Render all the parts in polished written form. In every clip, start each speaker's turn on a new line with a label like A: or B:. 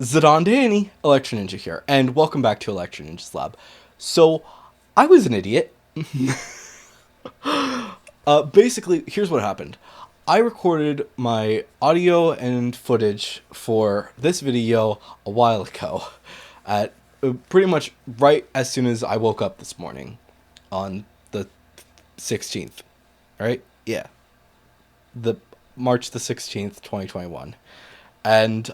A: Zidane Danny, Electro Ninja here, and welcome back to Electro Ninja's Lab. So, I was an idiot. Basically, here's what happened. I recorded my audio and footage for this video a while ago, at pretty much right as soon as I woke up this morning, on the 16th, right? Yeah, the March the 16th, 2021, and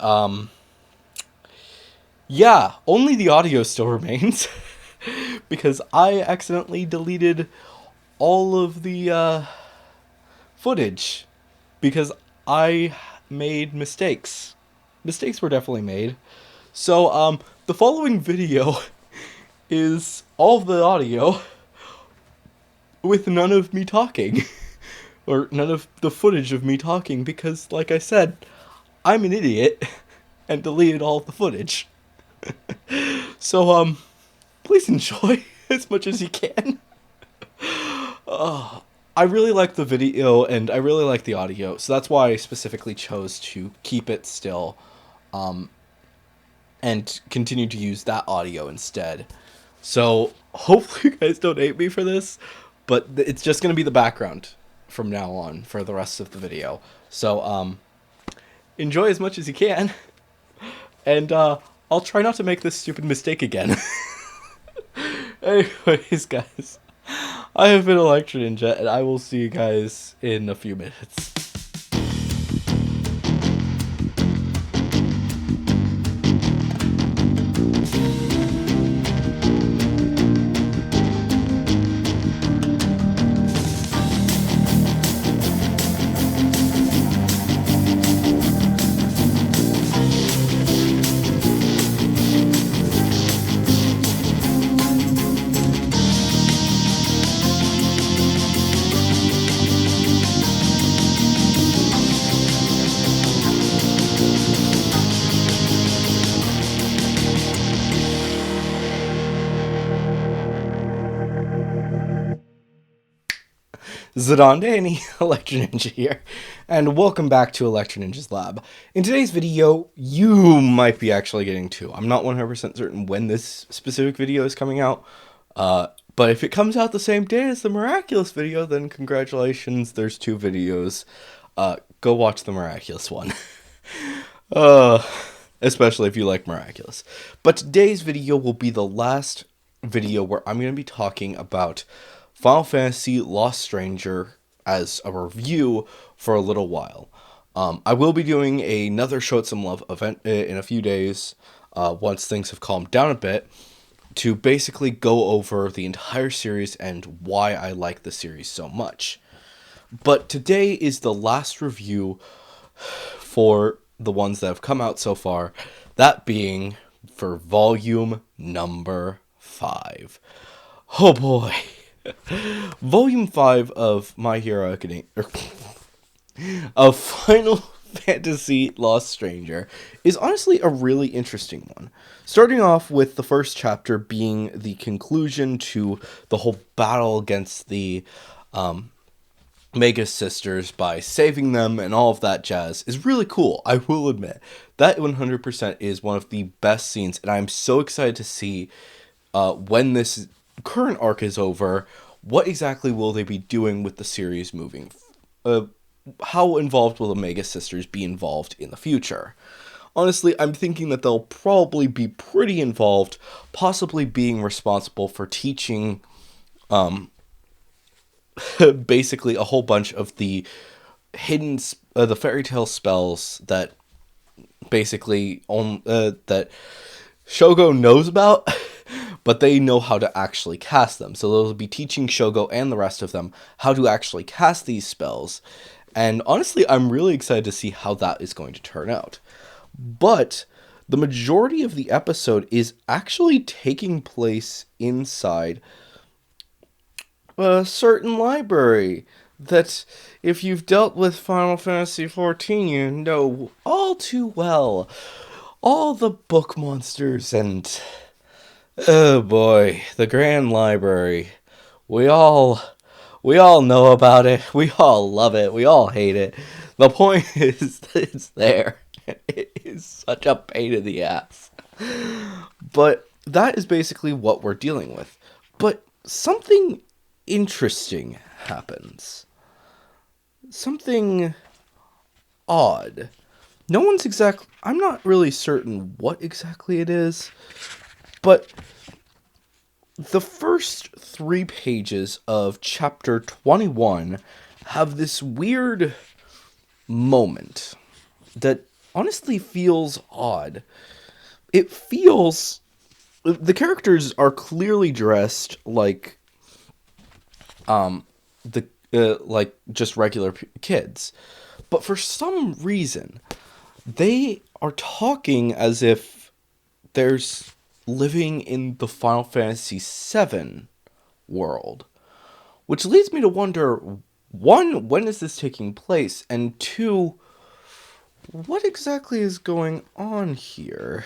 A: yeah, only the audio still remains because I accidentally deleted all of the footage because I made mistakes. Mistakes were definitely made. So, the following video is all of the audio with none of me talking. Or none of the footage of me talking because, like I said, I'm an idiot and deleted all of the footage. So, please enjoy as much as you can. I really like the video and I really like the audio, so that's why I specifically chose to keep it still, and continue to use that audio instead. So, hopefully you guys don't hate me for this, but it's just going to be the background from now on for the rest of the video. So, enjoy as much as you can, and, I'll try not to make this stupid mistake again. Anyways, guys, I have been Electro Ninja, and I will see you guys in a few minutes. Zidane Danny, Electro Ninja here, and welcome back to Electro Ninja's Lab. In today's video, you might be actually getting two. I'm not 100% certain when this specific video is coming out, but if it comes out the same day as the Miraculous video, then congratulations, there's two videos. Go watch the Miraculous one. Especially if you like Miraculous. But today's video will be the last video where I'm going to be talking about Final Fantasy Lost Stranger as a review for a little while. I will be doing another Show It Some Love event in a few days, once things have calmed down a bit, to basically go over the entire series and why I like the series so much. But today is the last review for the ones that have come out so far, that being for volume number 5. Oh boy. Volume 5 of My Hero Academia, of Final Fantasy Lost Stranger, is honestly a really interesting one. Starting off with the first chapter being the conclusion to the whole battle against the Mega Sisters by saving them and all of that jazz is really cool, I will admit. That 100% is one of the best scenes, and I'm so excited to see when this current arc is over, what exactly will they be doing with the series moving? How involved will the Mega Sisters be involved in the future? Honestly, I'm thinking that they'll probably be pretty involved, possibly being responsible for teaching basically a whole bunch of the hidden, the fairy tale spells that basically that Shogo knows about, but they know how to actually cast them. So they'll be teaching Shogo and the rest of them how to actually cast these spells. And honestly, I'm really excited to see how that is going to turn out. But the majority of the episode is actually taking place inside a certain library that, if you've dealt with Final Fantasy XIV, you know all too well. All the book monsters and, oh boy, the Grand Library. We all know about it. We all love it. We all hate it. The point is, it's there. is such a pain in the ass. But that is basically what we're dealing with. But something interesting happens. Something odd. I'm not really certain what exactly it is, but the first 3 pages of chapter 21 have this weird moment that honestly feels odd. It feels... The characters are clearly dressed like like just regular kids. But for some reason, they are talking as if there's living in the Final Fantasy VII world. Which leads me to wonder, 1, when is this taking place? And 2, what exactly is going on here?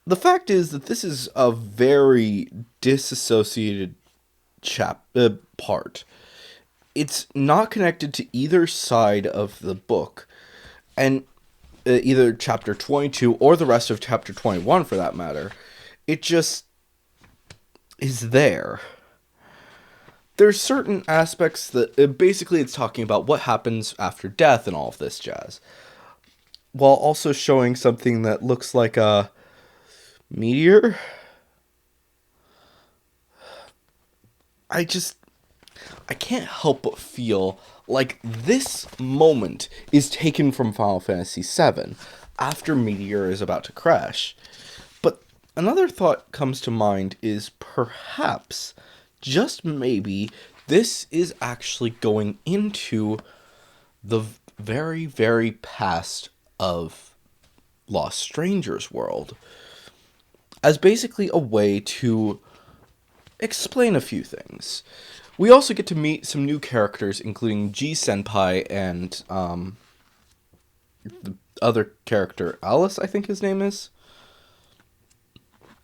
A: The fact is that this is a very disassociated part. It's not connected to either side of the book, and either chapter 22 or the rest of chapter 21 for that matter. It just is there. There's certain aspects that basically it's talking about what happens after death and all of this jazz, while also showing something that looks like a meteor. I can't help but feel like this moment is taken from Final Fantasy VII after Meteor is about to crash. But another thought comes to mind is perhaps, just maybe, this is actually going into the very, very past of Lost Strangers world as basically a way to explain a few things. We also get to meet some new characters, including G Senpai and the other character, Alice, I think his name is.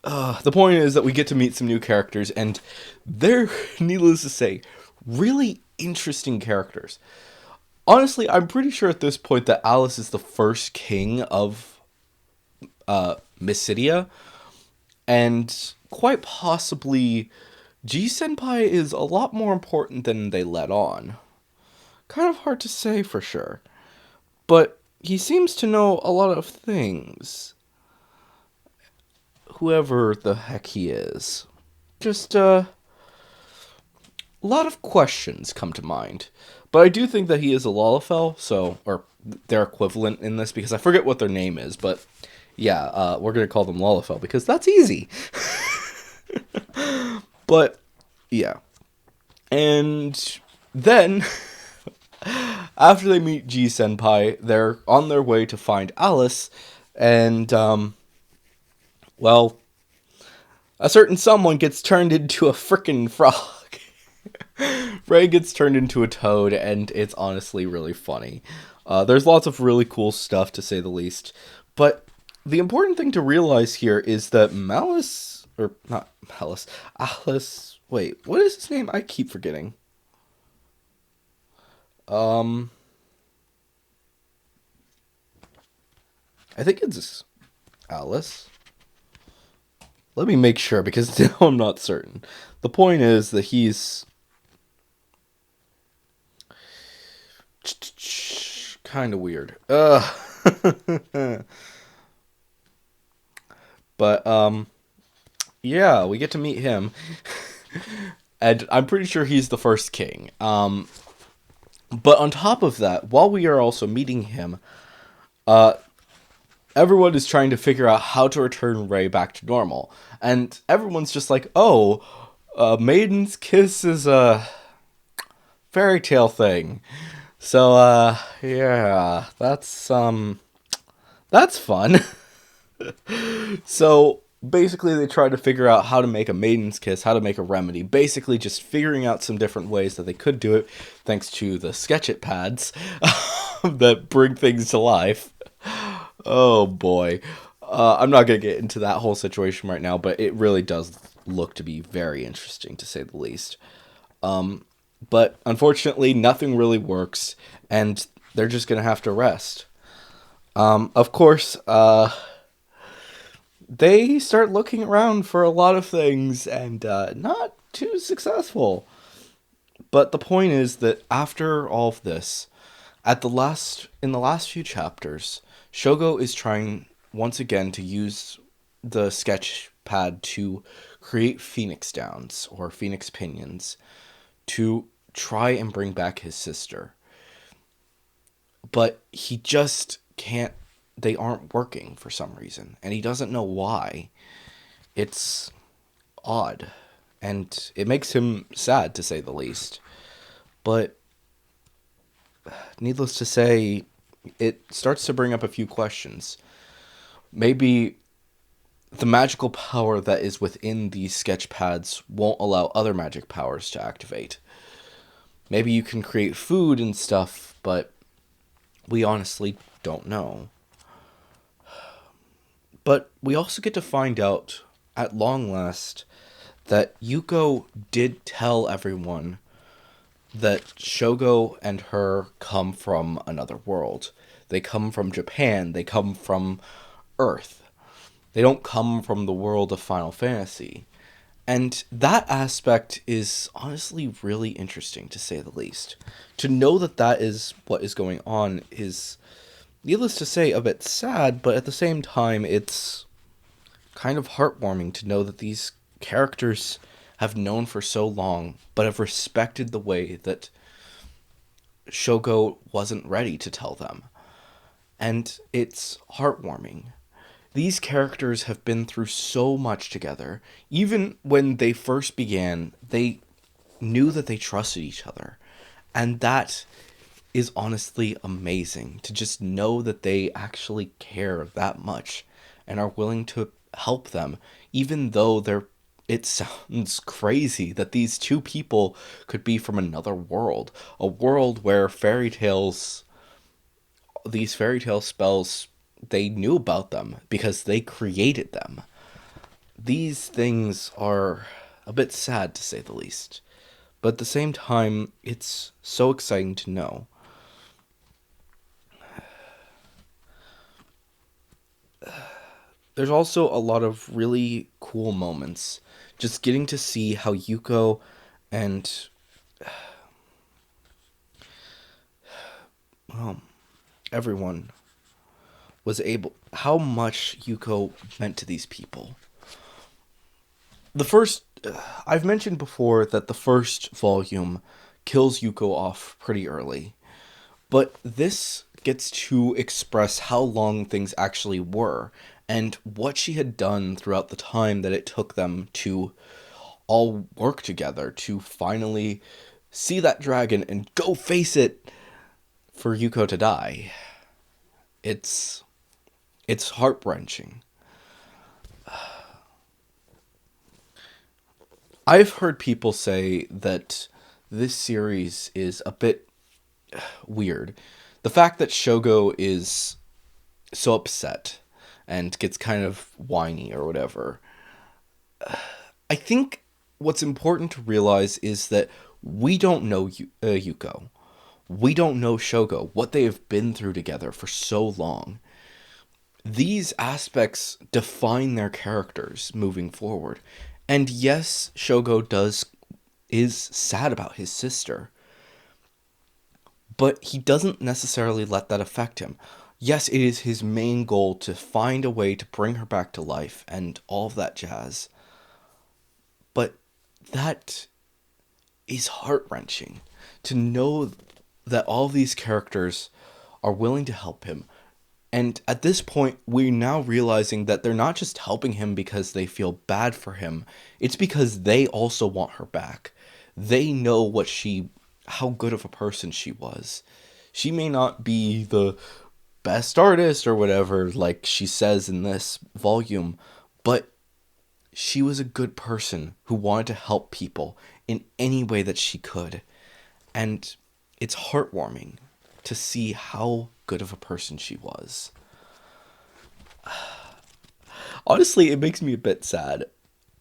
A: The point is that we get to meet some new characters, and they're, needless to say, really interesting characters. Honestly, I'm pretty sure at this point that Alice is the first king of Mysidia, and quite possibly G Senpai is a lot more important than they let on. Kind of hard to say for sure, but he seems to know a lot of things. Whoever the heck he is. Just, a lot of questions come to mind. But I do think that he is a Lalafell, or their equivalent in this, because I forget what their name is, but yeah, we're gonna call them Lalafell, because that's easy. But, yeah. And then, after they meet G Senpai, they're on their way to find Alice, and, well, a certain someone gets turned into a frickin' frog. Ray gets turned into a toad, and it's honestly really funny. There's lots of really cool stuff, to say the least. But the important thing to realize here is that Alice, wait, what is his name? I keep forgetting. I think it's Alice. Let me make sure, because now I'm not certain. The point is that he's kind of weird. But, yeah, we get to meet him. And I'm pretty sure he's the first king. But on top of that, while we are also meeting him, everyone is trying to figure out how to return Ray back to normal. And everyone's just like, oh, Maiden's Kiss is a fairy tale thing. So, yeah, that's fun. So, basically they tried to figure out how to make a Maiden's Kiss, how to make a remedy. Basically just figuring out some different ways that they could do it, thanks to the Sketch-It pads that bring things to life. Oh boy. I'm not going to get into that whole situation right now, but it really does look to be very interesting, to say the least. But unfortunately, nothing really works, and they're just going to have to rest. Of course, they start looking around for a lot of things and not too successful. But the point is that after all of this, in the last few chapters, Shogo is trying once again to use the sketch pad to create Phoenix Downs or Phoenix Pinions to try and bring back his sister. But he just can't, they aren't working for some reason, and he doesn't know why. It's odd, and it makes him sad to say the least. But needless to say, it starts to bring up a few questions. Maybe the magical power that is within these sketch pads won't allow other magic powers to activate. Maybe you can create food and stuff, but we honestly don't know. But we also get to find out, at long last, that Yuko did tell everyone that Shogo and her come from another world. They come from Japan. They come from Earth. They don't come from the world of Final Fantasy. And that aspect is honestly really interesting, to say the least. To know that that is what is going on is, needless to say, a bit sad, but at the same time, it's kind of heartwarming to know that these characters have known for so long, but have respected the way that Shogo wasn't ready to tell them. And it's heartwarming. These characters have been through so much together. Even when they first began, they knew that they trusted each other. And that is honestly amazing, to just know that they actually care that much and are willing to help them, even though it sounds crazy that these two people could be from another world, a world where these fairy tale spells, they knew about them because they created them. These things are a bit sad, to say the least, but at the same time, it's so exciting to know. There's also a lot of really cool moments. Just getting to see how Yuko and, well, everyone how much Yuko meant to these people. I've mentioned before that the first volume kills Yuko off pretty early. But this gets to express how long things actually were and what she had done throughout the time that it took them to all work together to finally see that dragon and go face it for Yuko to die. It's heart-wrenching. I've heard people say that this series is a bit weird. The fact that Shogo is so upset and gets kind of whiny or whatever. I think what's important to realize is that we don't know Yuko. We don't know Shogo, what they have been through together for so long. These aspects define their characters moving forward. And yes, Shogo is sad about his sister, but he doesn't necessarily let that affect him. Yes, it is his main goal to find a way to bring her back to life and all of that jazz. But that is heart-wrenching, to know that all of these characters are willing to help him. And at this point, we're now realizing that they're not just helping him because they feel bad for him. It's because they also want her back. They know how good of a person she was. She may not be the best artist or whatever, like she says in this volume, but she was a good person who wanted to help people in any way that she could. And it's heartwarming to see how good of a person she was. Honestly, it makes me a bit sad.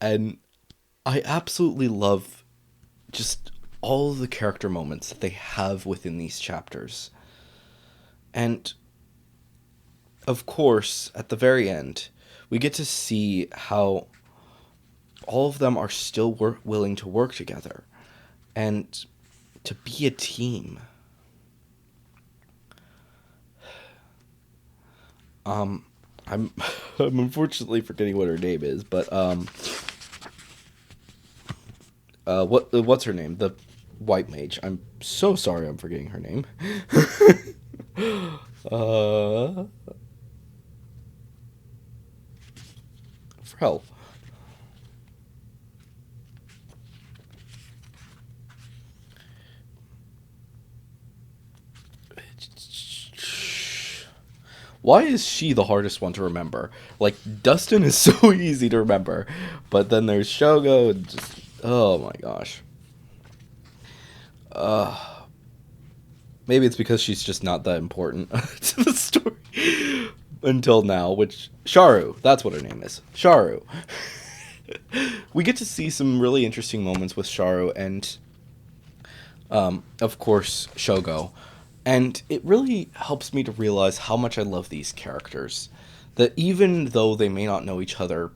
A: And I absolutely love just all of the character moments that they have within these chapters. And of course, at the very end, we get to see how all of them are still willing to work together and to be a team. I'm I'm unfortunately forgetting what her name is, but what's her name? The white mage. I'm so sorry, I'm forgetting her name. uh, Frel. Why is she the hardest one to remember? Like, Dustin is so easy to remember, but then there's Shogo and just, oh my gosh. Maybe it's because she's just not that important to the story until now, which, Sharu, that's what her name is. Sharu. We get to see some really interesting moments with Sharu and, of course, Shogo. And it really helps me to realize how much I love these characters. That even though they may not know each other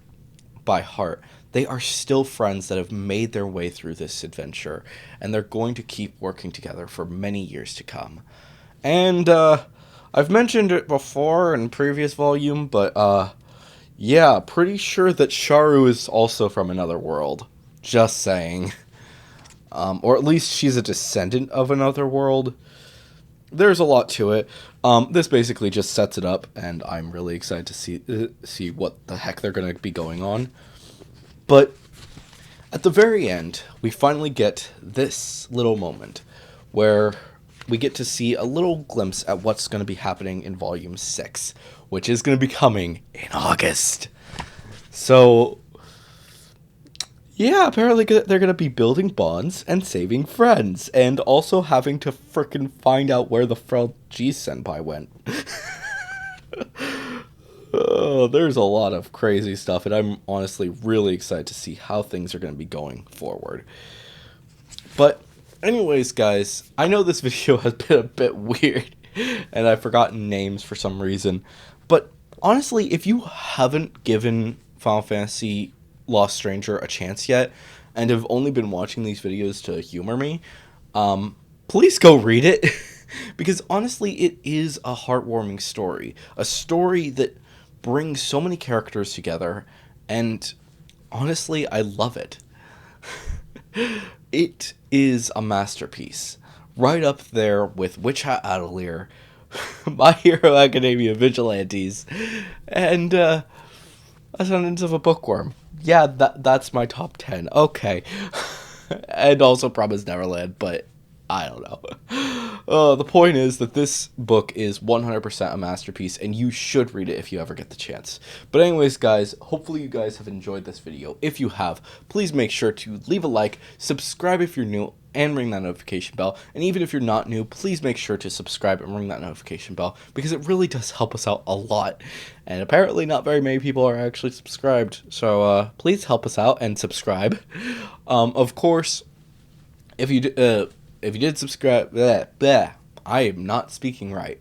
A: by heart, they are still friends that have made their way through this adventure. And they're going to keep working together for many years to come. And I've mentioned it before in previous volume, but yeah, pretty sure that Sharu is also from another world. Just saying. Or at least she's a descendant of another world. There's a lot to it. This basically just sets it up, and I'm really excited to see what the heck they're going to be going on. But at the very end, we finally get this little moment where we get to see a little glimpse at what's going to be happening in Volume 6, which is going to be coming in August. So, yeah, apparently they're going to be building bonds and saving friends, and also having to frickin' find out where the Frel G Senpai went. Oh, there's a lot of crazy stuff, and I'm honestly really excited to see how things are going to be going forward. But anyways, guys, I know this video has been a bit weird, and I've forgotten names for some reason, but honestly, if you haven't given Final Fantasy Lost Stranger a chance yet, and have only been watching these videos to humor me, please go read it, because honestly, it is a heartwarming story. A story that brings so many characters together, and honestly, I love it. It is a masterpiece. Right up there with Witch Hat Atelier, My Hero Academia Vigilantes, and Ascendance of a Bookworm. Yeah, that's my top 10. Okay. And also Promised Neverland, but I don't know. The point is that this book is 100% a masterpiece, and you should read it if you ever get the chance. But anyways, guys, hopefully you guys have enjoyed this video. If you have, please make sure to leave a like, subscribe if you're new, and ring that notification bell. And even if you're not new, please make sure to subscribe and ring that notification bell, because it really does help us out a lot. And apparently not very many people are actually subscribed, so please help us out and subscribe. Of course, if you did subscribe, I am not speaking right.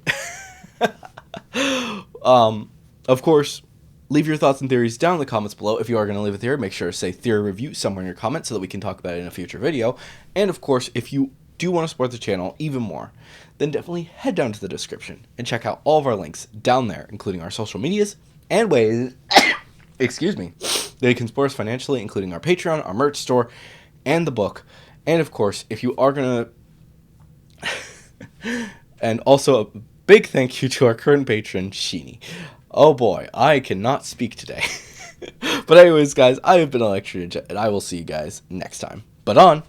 A: Of course, leave your thoughts and theories down in the comments below. If you are going to leave a theory, make sure to say theory review somewhere in your comments so that we can talk about it in a future video. And of course, if you do want to support the channel even more, then definitely head down to the description and check out all of our links down there, including our social medias and ways, excuse me, that you can support us financially, including our Patreon, our merch store, and the book. And of course, if you are going to... and also a big thank you to our current patron, Sheeny. Oh boy, I cannot speak today. But anyways, guys, I have been Electric Ninja, and I will see you guys next time. But on!